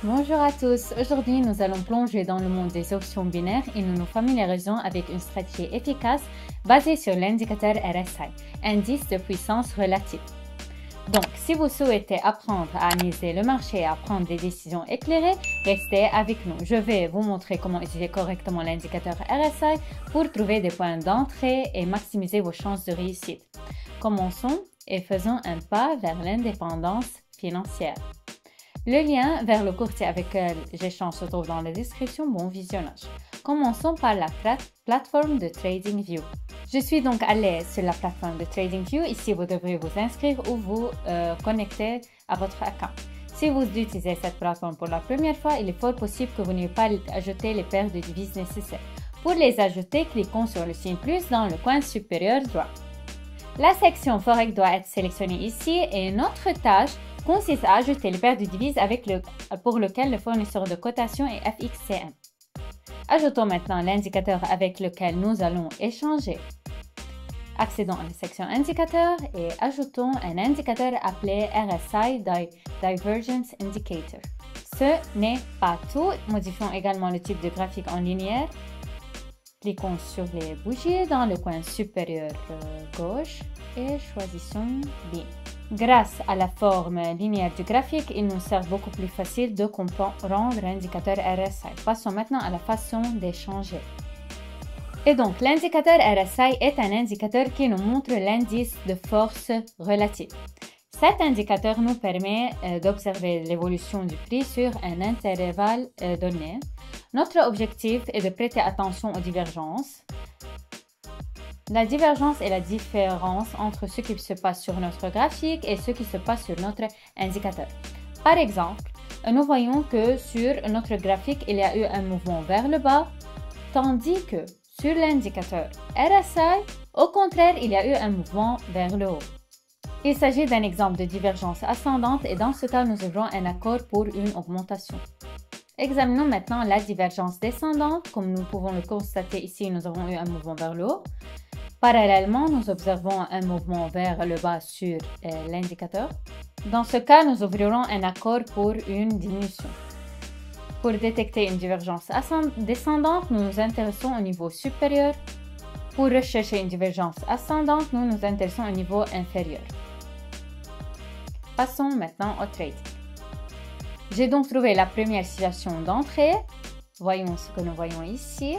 Bonjour à tous, aujourd'hui nous allons plonger dans le monde des options binaires et nous nous familiarisons avec une stratégie efficace basée sur l'indicateur RSI, indice de puissance relative. Donc, si vous souhaitez apprendre à analyser le marché et à prendre des décisions éclairées, restez avec nous. Je vais vous montrer comment utiliser correctement l'indicateur RSI pour trouver des points d'entrée et maximiser vos chances de réussite. Commençons et faisons un pas vers l'indépendance financière. Le lien vers le courtier avec lequel j'échange se trouve dans la description. Bon visionnage. Commençons par la plateforme de TradingView. Je suis donc à l'aise sur la plateforme de TradingView. Ici, vous devrez vous inscrire ou vous connecter à votre account. Si vous utilisez cette plateforme pour la première fois, il est fort possible que vous n'ayez pas ajouté les paires de devises nécessaires. Pour les ajouter, cliquons sur le signe plus dans le coin supérieur droit. La section Forex doit être sélectionnée ici et notre tâche consiste à ajouter les paires de devises pour lequel le fournisseur de cotation est FXCM. Ajoutons maintenant l'indicateur avec lequel nous allons échanger. Accédons à la section indicateur et ajoutons un indicateur appelé RSI Divergence Indicator. Ce n'est pas tout, modifions également le type de graphique en linéaire. Cliquons sur les bougies dans le coin supérieur gauche et choisissons Bin. Grâce à la forme linéaire du graphique, il nous sert beaucoup plus facile de comprendre l'indicateur RSI. Passons maintenant à la façon d'échanger. Et donc, l'indicateur RSI est un indicateur qui nous montre l'indice de force relative. Cet indicateur nous permet d'observer l'évolution du prix sur un intervalle donné. Notre objectif est de prêter attention aux divergences. La divergence est la différence entre ce qui se passe sur notre graphique et ce qui se passe sur notre indicateur. Par exemple, nous voyons que sur notre graphique, il y a eu un mouvement vers le bas, tandis que sur l'indicateur RSI, au contraire, il y a eu un mouvement vers le haut. Il s'agit d'un exemple de divergence ascendante et dans ce cas, nous ouvrons un accord pour une augmentation. Examinons maintenant la divergence descendante. Comme nous pouvons le constater ici, nous avons eu un mouvement vers le haut. Parallèlement, nous observons un mouvement vers le bas sur l'indicateur. Dans ce cas, nous ouvrirons un accord pour une diminution. Pour détecter une divergence descendante, nous nous intéressons au niveau supérieur. Pour rechercher une divergence ascendante, nous nous intéressons au niveau inférieur. Passons maintenant au trading. J'ai donc trouvé la première situation d'entrée. Voyons ce que nous voyons ici.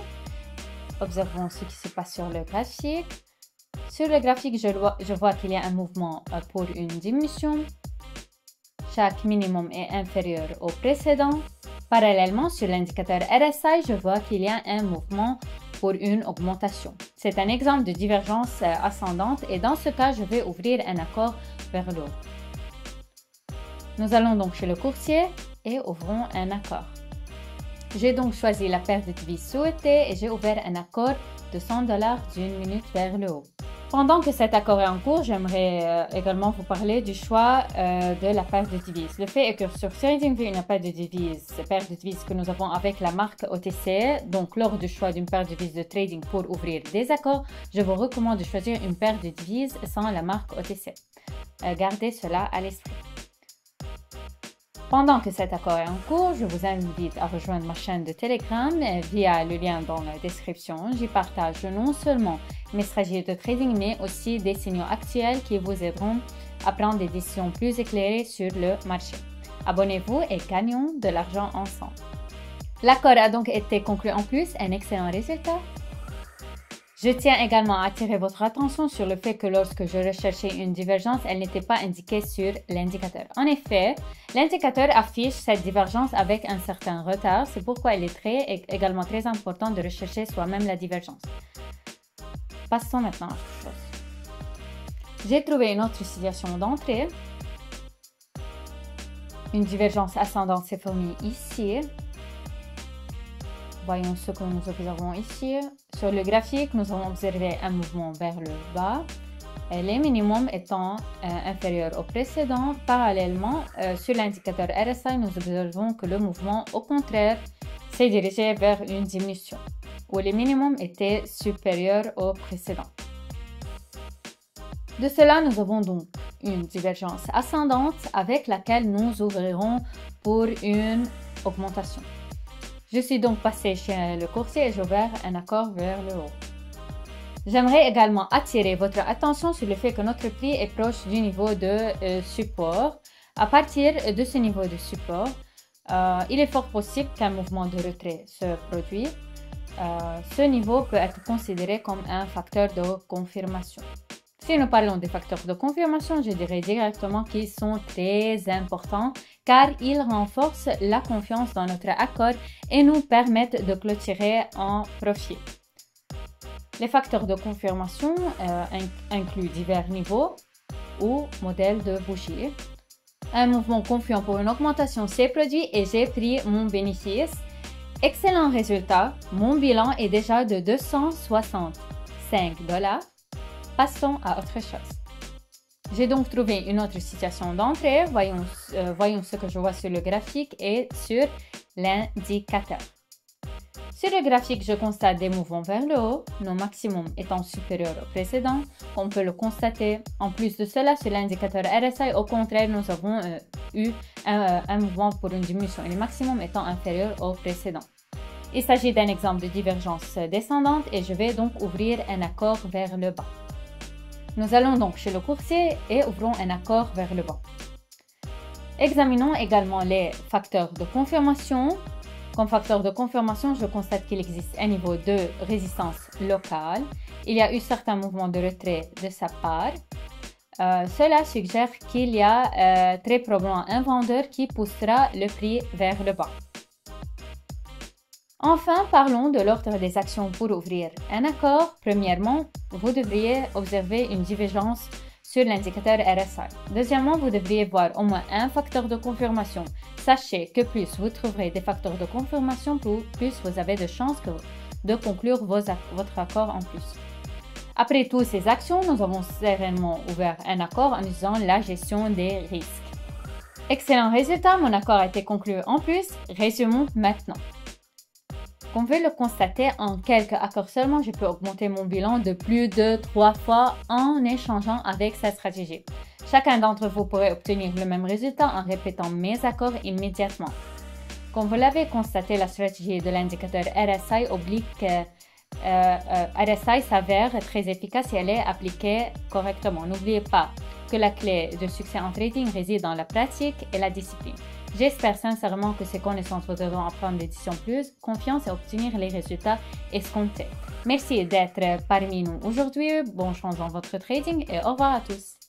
Observons ce qui se passe sur le graphique. Sur le graphique, je vois qu'il y a un mouvement pour une diminution. Chaque minimum est inférieur au précédent. Parallèlement, sur l'indicateur RSI, je vois qu'il y a un mouvement pour une augmentation. C'est un exemple de divergence ascendante et dans ce cas, je vais ouvrir un accord vers le haut. Nous allons donc chez le courtier et ouvrons un accord. J'ai donc choisi la paire de devises souhaitée et j'ai ouvert un accord de $100 d'une minute vers le haut. Pendant que cet accord est en cours, j'aimerais également vous parler du choix de la paire de devises. Le fait est que sur TradingView, une paire de devises que nous avons avec la marque OTC, donc lors du choix d'une paire de devises de trading pour ouvrir des accords, je vous recommande de choisir une paire de devises sans la marque OTC. Gardez cela à l'esprit. Pendant que cet accord est en cours, je vous invite à rejoindre ma chaîne de Telegram via le lien dans la description. J'y partage non seulement mes stratégies de trading, mais aussi des signaux actuels qui vous aideront à prendre des décisions plus éclairées sur le marché. Abonnez-vous et gagnons de l'argent ensemble. L'accord a donc été conclu en plus, un excellent résultat. Je tiens également à attirer votre attention sur le fait que lorsque je recherchais une divergence, elle n'était pas indiquée sur l'indicateur. En effet, l'indicateur affiche cette divergence avec un certain retard. C'est pourquoi il est également très important de rechercher soi-même la divergence. Passons maintenant à autre chose. J'ai trouvé une autre situation d'entrée. Une divergence ascendante s'est formée ici. Voyons ce que nous observons ici. Sur le graphique, nous avons observé un mouvement vers le bas, les minimums étant inférieurs au précédent. Parallèlement, sur l'indicateur RSI, nous observons que le mouvement, au contraire, s'est dirigé vers une diminution, où les minimums étaient supérieurs au précédent. De cela, nous avons donc une divergence ascendante avec laquelle nous ouvrirons pour une augmentation. Je suis donc passé chez le courtier et j'ai ouvert un accord vers le haut. J'aimerais également attirer votre attention sur le fait que notre prix est proche du niveau de support. À partir de ce niveau de support, il est fort possible qu'un mouvement de retrait se produise. Ce niveau peut être considéré comme un facteur de confirmation. Si nous parlons des facteurs de confirmation, je dirais directement qu'ils sont très importants car ils renforcent la confiance dans notre accord et nous permettent de clôturer en profit. Les facteurs de confirmation incluent divers niveaux ou modèles de bougies. Un mouvement confiant pour une augmentation s'est produit et j'ai pris mon bénéfice. Excellent résultat, mon bilan est déjà de 265 $. Passons à autre chose. J'ai donc trouvé une autre situation d'entrée. Voyons ce que je vois sur le graphique et sur l'indicateur. Sur le graphique, je constate des mouvements vers le haut, nos maximums étant supérieurs au précédent. On peut le constater. En plus de cela, sur l'indicateur RSI, au contraire, nous avons eu un mouvement pour une diminution et le maximum étant inférieur au précédent. Il s'agit d'un exemple de divergence descendante et je vais donc ouvrir un accord vers le bas. Nous allons donc chez le courtier et ouvrons un accord vers le bas. Examinons également les facteurs de confirmation. Comme facteur de confirmation, je constate qu'il existe un niveau de résistance locale. Il y a eu certains mouvements de retrait de sa part. Cela suggère qu'il y a très probablement un vendeur qui poussera le prix vers le bas. Enfin, parlons de l'ordre des actions pour ouvrir un accord. Premièrement, vous devriez observer une divergence sur l'indicateur RSI. Deuxièmement, vous devriez voir au moins un facteur de confirmation. Sachez que plus vous trouverez des facteurs de confirmation, plus vous avez de chances de conclure votre accord en plus. Après toutes ces actions, nous avons sereinement ouvert un accord en utilisant la gestion des risques. Excellent résultat, mon accord a été conclu en plus. Résumons maintenant. Comme vous pouvez le constater, en quelques accords seulement, je peux augmenter mon bilan de plus de 3 fois en échangeant avec cette stratégie. Chacun d'entre vous pourrait obtenir le même résultat en répétant mes accords immédiatement. Comme vous l'avez constaté, la stratégie de l'indicateur RSI RSI s'avère très efficace si elle est appliquée correctement. N'oubliez pas que la clé de succès en trading réside dans la pratique et la discipline. J'espère sincèrement que ces connaissances vous aideront à prendre des décisions plus confiance et obtenir les résultats escomptés. Merci d'être parmi nous aujourd'hui. Bonne chance dans votre trading et au revoir à tous.